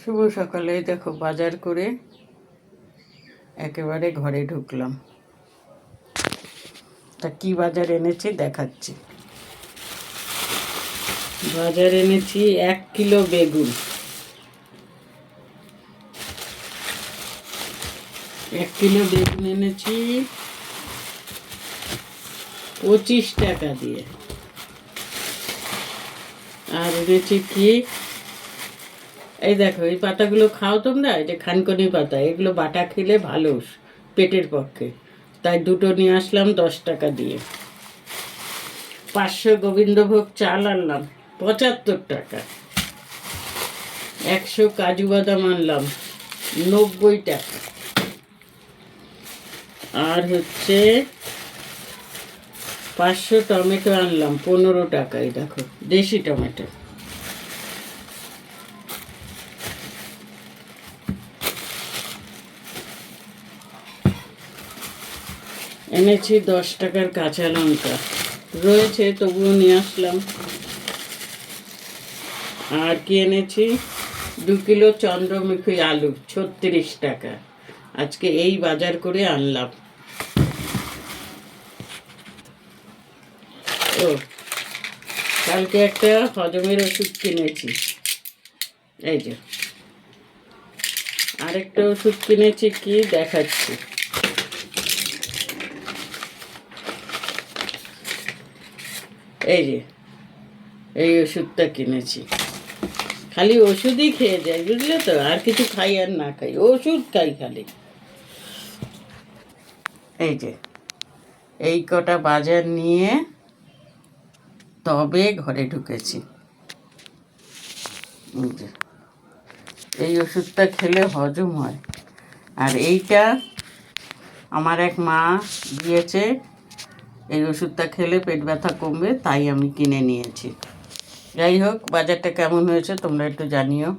শুভ সকালে দেখো বাজার করে একেবারে ঘরে ঢুকলাম। তা কি বাজার এনেছি দেখাচ্ছি। বাজার এনেছি 1 কিলো বেগুন, 1 কিলো বেগুন এনেছি 25 টাকা দিয়ে। আর এনেছি কি, এই দেখো এই পাতাগুলো খাও তোমরা, এই যে খানকনি পাতা, এগুলো বাটা খেলে ভালো পেটের পক্ষে, তাই দুটো নিয়ে আসলাম 10 টাকা দিয়ে। 500 গোবিন্দভোগ চাল আনলাম 75 টাকা। 100 কাজু বাদাম আনলাম 90 টাকা। আর হচ্ছে 500 টমেটো আনলাম 15 টাকায়। দেখো দেশি টমেটো। এনেছি 10 টাকার কাঁচা লঙ্কা, রয়েছে তবুও নিয়ে আসলাম। আর কি এনেছি, 2 কিলো চন্দ্রমুখী আলু 36 টাকা। আজকে এই বাজার করে আনলাম। ও কালকে একটা হজমের ওষুধ কিনেছি, এই যে আরেকটা ওষুধ কিনেছি, কি দেখাচ্ছি। এই যে এই ওষুধটা কিনেছি। খালি ওষুধই খেয়ে যাই, বুঝলে তো, আর কিছু খাই আর না খাই, ওষুধ খাই খালি। এই যে এই কটা বাজার নিয়ে তবে ঘরে ঢুকেছি। এই ওষুধটা খেলে হজম হয়। আর এইটা আমার এক মা দিয়েছে, এই ওষুধটা খেলে পেট ব্যথা কমবে, তাই আমি কিনে নিয়েছি। যাই হোক, বাজারটা কেমন হয়েছে তোমরা একটু জানিও।